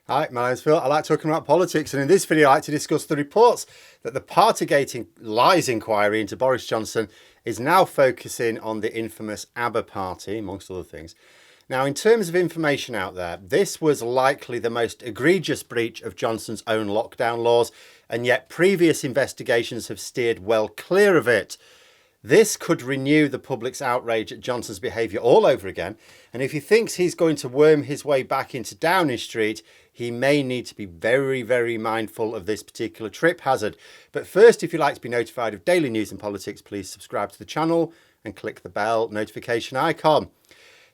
Hi, my name's Phil. I like talking about politics, and in this video I like to discuss the reports that the Partygate lies inquiry into Boris Johnson is now focusing on the infamous Abba party, amongst other things. Now, in terms of information out there, this was likely the most egregious breach of Johnson's own lockdown laws, and yet previous investigations have steered well clear of it. This could renew the public's outrage at Johnson's behaviour all over again, and if he thinks he's going to worm his way back into Downing Street, he may need to be very, very mindful of this particular trip hazard. But first, if you'd like to be notified of daily news and politics, please subscribe to the channel and click the bell notification icon.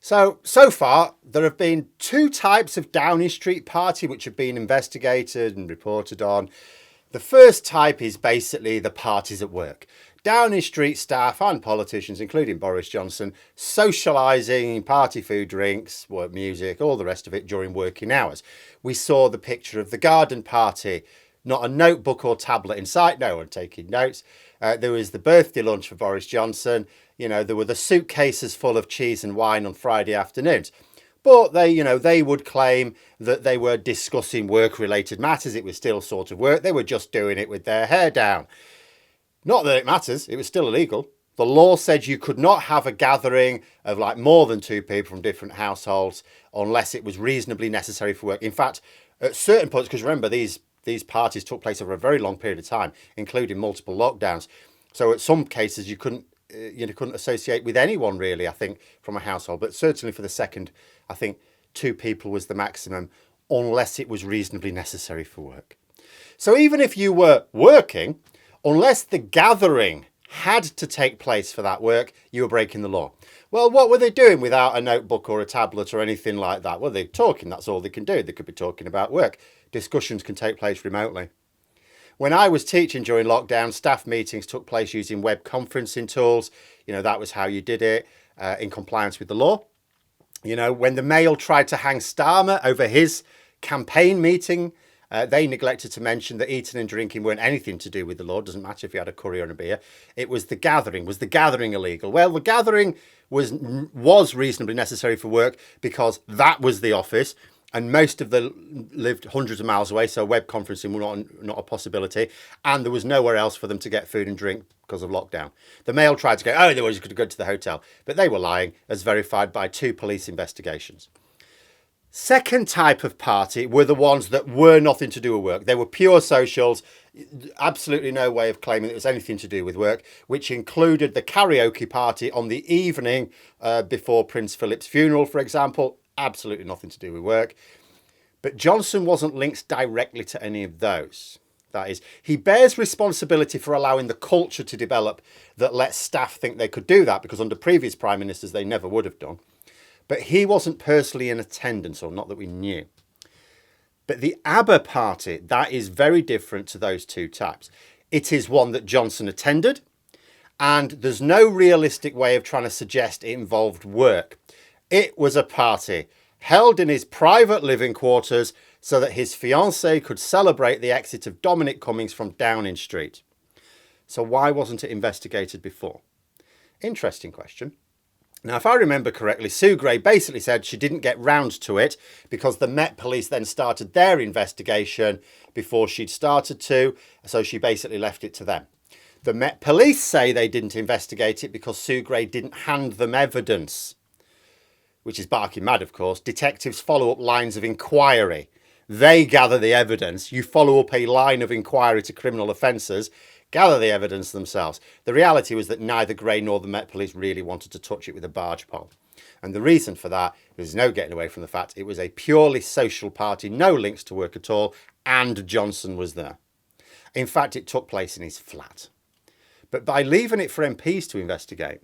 So far, there have been two types of Downing Street party which have been investigated and reported on. The first type is basically the parties at work. Downing Street staff and politicians, including Boris Johnson, socialising, party food, drinks, work music, all the rest of it during working hours. We saw the picture of the garden party, not a notebook or tablet in sight, no one taking notes. There was the birthday lunch for Boris Johnson. There were the suitcases full of cheese and wine on Friday afternoons. But they would claim that they were discussing work-related matters. It was still sort of work. They were just doing it with their hair down. Not that it matters, it was still illegal. The law said you could not have a gathering of more than two people from different households unless it was reasonably necessary for work. In fact, at certain points, because remember, these parties took place over a very long period of time, including multiple lockdowns. So at some cases, you couldn't associate with anyone really, I think, from a household. But certainly for the second, I think 2 people was the maximum, unless it was reasonably necessary for work. So even if you were working, unless the gathering had to take place for that work, you were breaking the law. Well, what were they doing without a notebook or a tablet or anything like that? Well, they're talking. That's all they can do. They could be talking about work. Discussions can take place remotely. When I was teaching during lockdown, staff meetings took place using web conferencing tools. That was how you did it in compliance with the law. When the Mail tried to hang Starmer over his campaign meeting, they neglected to mention that eating and drinking weren't anything to do with the law. Doesn't matter if you had a curry or a beer. It was the gathering. Was the gathering illegal? Well, the gathering was reasonably necessary for work because that was the office, and most of them lived hundreds of miles away, so web conferencing was not a possibility, and there was nowhere else for them to get food and drink because of lockdown. The Mail tried to go, they were just going to go to the hotel, but they were lying, as verified by 2 police investigations. Second type of party were the ones that were nothing to do with work. They were pure socials, absolutely no way of claiming it was anything to do with work, which included the karaoke party on the evening before Prince Philip's funeral, for example. Absolutely nothing to do with work. But Johnson wasn't linked directly to any of those. That is, he bears responsibility for allowing the culture to develop that lets staff think they could do that, because under previous prime ministers they never would have done. But he wasn't personally in attendance, or not that we knew. But the Abba party, that is very different to those two types. It is one that Johnson attended, and there's no realistic way of trying to suggest it involved work. It was a party held in his private living quarters so that his fiancée could celebrate the exit of Dominic Cummings from Downing Street. So why wasn't it investigated before? Interesting question. Now, if I remember correctly, Sue Gray basically said she didn't get round to it because the Met Police then started their investigation before she'd started to, so she basically left it to them. The Met Police say they didn't investigate it because Sue Gray didn't hand them evidence, which is barking mad, of course. Detectives follow up lines of inquiry. They gather the evidence. You follow up a line of inquiry to criminal offences, gather the evidence themselves. The reality was that neither Gray nor the Met Police really wanted to touch it with a barge pole. And the reason for that, there's no getting away from the fact it was a purely social party, no links to work at all, and Johnson was there. In fact, it took place in his flat. But by leaving it for MPs to investigate,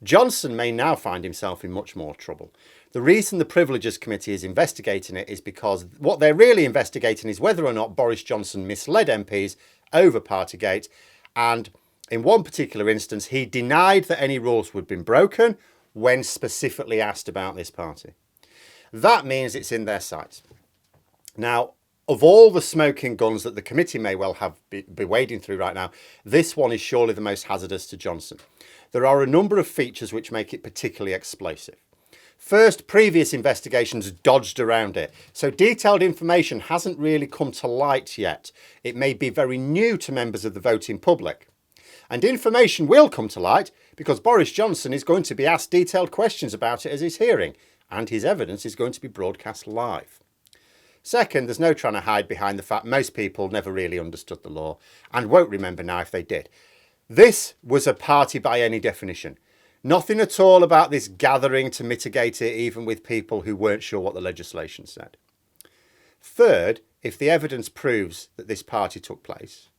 Johnson may now find himself in much more trouble. The reason the Privileges Committee is investigating it is because what they're really investigating is whether or not Boris Johnson misled MPs over Partygate, and in one particular instance, he denied that any rules had been broken when specifically asked about this party. That means it's in their sights. Now, of all the smoking guns that the committee may well be wading through right now, this one is surely the most hazardous to Johnson. There are a number of features which make it particularly explosive. First, previous investigations dodged around it, so detailed information hasn't really come to light yet. It may be very new to members of the voting public. And information will come to light because Boris Johnson is going to be asked detailed questions about it at his hearing, and his evidence is going to be broadcast live. Second, there's no trying to hide behind the fact most people never really understood the law and won't remember now if they did. This was a party by any definition. Nothing at all about this gathering to mitigate it, even with people who weren't sure what the legislation said. Third, if the evidence proves that this party took place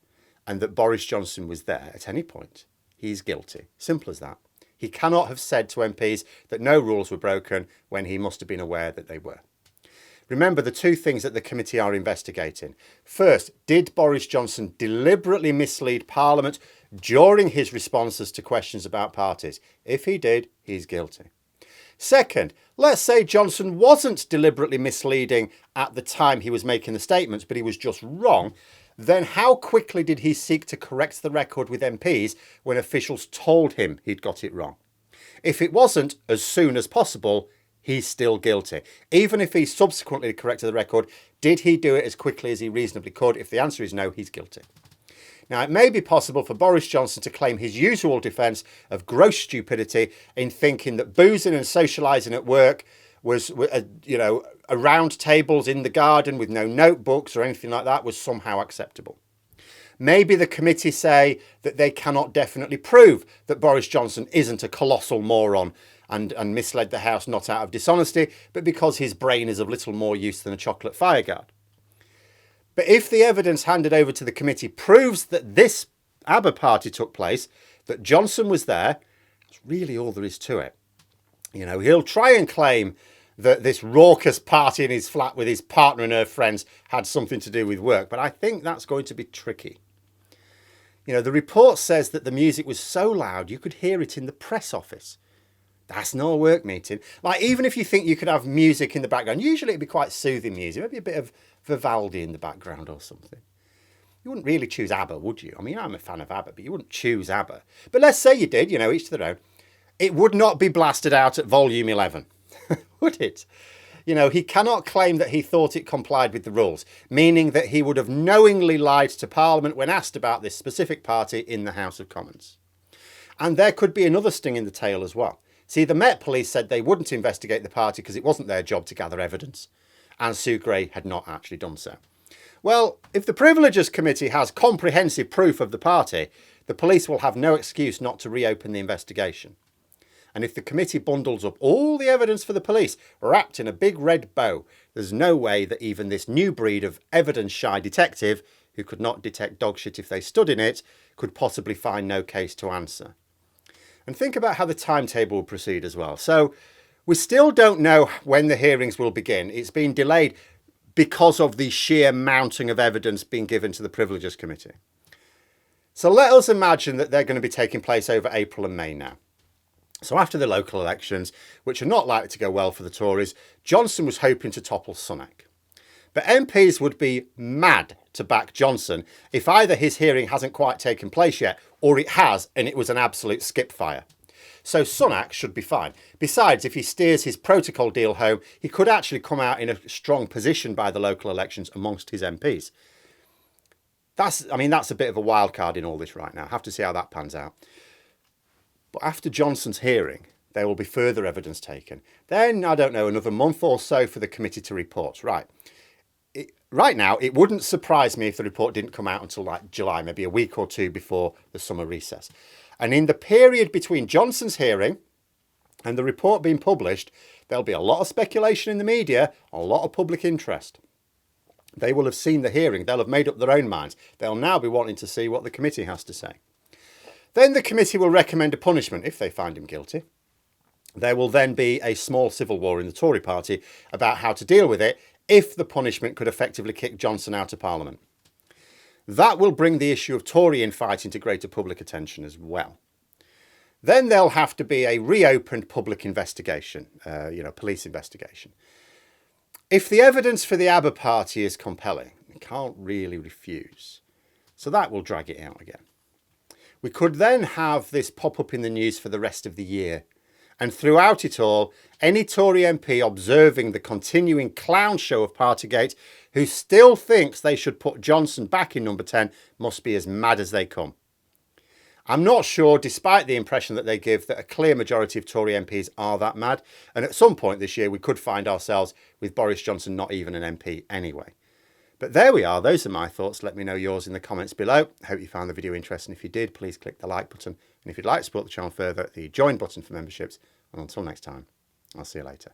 and that Boris Johnson was there at any point, he's guilty. Simple as that. He cannot have said to MPs that no rules were broken when he must have been aware that they were. Remember the two things that the committee are investigating. First, did Boris Johnson deliberately mislead Parliament during his responses to questions about parties? If he did, he's guilty. Second, let's say Johnson wasn't deliberately misleading at the time he was making the statements, but he was just wrong. Then how quickly did he seek to correct the record with MPs when officials told him he'd got it wrong? If it wasn't as soon as possible, he's still guilty. Even if he subsequently corrected the record, did he do it as quickly as he reasonably could? If the answer is no, he's guilty. Now, it may be possible for Boris Johnson to claim his usual defence of gross stupidity in thinking that boozing and socialising at work was, around tables in the garden with no notebooks or anything like that was somehow acceptable. Maybe the committee say that they cannot definitely prove that Boris Johnson isn't a colossal moron and misled the House not out of dishonesty, but because his brain is of little more use than a chocolate fireguard. But if the evidence handed over to the committee proves that this Abba party took place, that Johnson was there, that's really all there is to it. He'll try and claim that this raucous party in his flat with his partner and her friends had something to do with work, but I think that's going to be tricky. The report says that the music was so loud you could hear it in the press office. That's not a work meeting. Even if you think you could have music in the background, usually it'd be quite soothing music, maybe a bit of Vivaldi in the background or something. You wouldn't really choose Abba, would you? I'm a fan of Abba, but you wouldn't choose Abba. But let's say you did, each to their own. It would not be blasted out at volume 11, would it? He cannot claim that he thought it complied with the rules, meaning that he would have knowingly lied to Parliament when asked about this specific party in the House of Commons. And there could be another sting in the tail as well. See, the Met Police said they wouldn't investigate the party because it wasn't their job to gather evidence, and Sue Gray had not actually done so. Well, if the Privileges Committee has comprehensive proof of the party, the police will have no excuse not to reopen the investigation. And if the committee bundles up all the evidence for the police, wrapped in a big red bow, there's no way that even this new breed of evidence-shy detective, who could not detect dog shit if they stood in it, could possibly find no case to answer. And think about how the timetable will proceed as well. So we still don't know when the hearings will begin. It's been delayed because of the sheer mounting of evidence being given to the Privileges Committee. So let us imagine that they're going to be taking place over April and May now. So after the local elections, which are not likely to go well for the Tories, Johnson was hoping to topple Sunak. But MPs would be mad to back Johnson if either his hearing hasn't quite taken place yet, or it has and it was an absolute skip fire. So Sunak should be fine. Besides, if he steers his protocol deal home, he could actually come out in a strong position by the local elections amongst his MPs. That's a bit of a wild card in all this right now. Have to see how that pans out. But after Johnson's hearing, there will be further evidence taken. Then, another month or so for the committee to report. Right now, it wouldn't surprise me if the report didn't come out until July, maybe a week or two before the summer recess. And in the period between Johnson's hearing and the report being published, there'll be a lot of speculation in the media, a lot of public interest. They will have seen the hearing. They'll have made up their own minds. They'll now be wanting to see what the committee has to say. Then the committee will recommend a punishment if they find him guilty. There will then be a small civil war in the Tory party about how to deal with it if the punishment could effectively kick Johnson out of Parliament. That will bring the issue of Tory infighting to greater public attention as well. Then there'll have to be a reopened public investigation, police investigation. If the evidence for the Abba party is compelling, we can't really refuse. So that will drag it out again. We could then have this pop up in the news for the rest of the year. And throughout it all, any Tory MP observing the continuing clown show of Partygate who still thinks they should put Johnson back in number 10 must be as mad as they come. I'm not sure, despite the impression that they give, that a clear majority of Tory MPs are that mad. And at some point this year, we could find ourselves with Boris Johnson not even an MP anyway. But there we are. Those are my thoughts. Let me know yours in the comments below. Hope you found the video interesting. If you did, please click the like button. And if you'd like to support the channel further, the join button for memberships. And until next time, I'll see you later.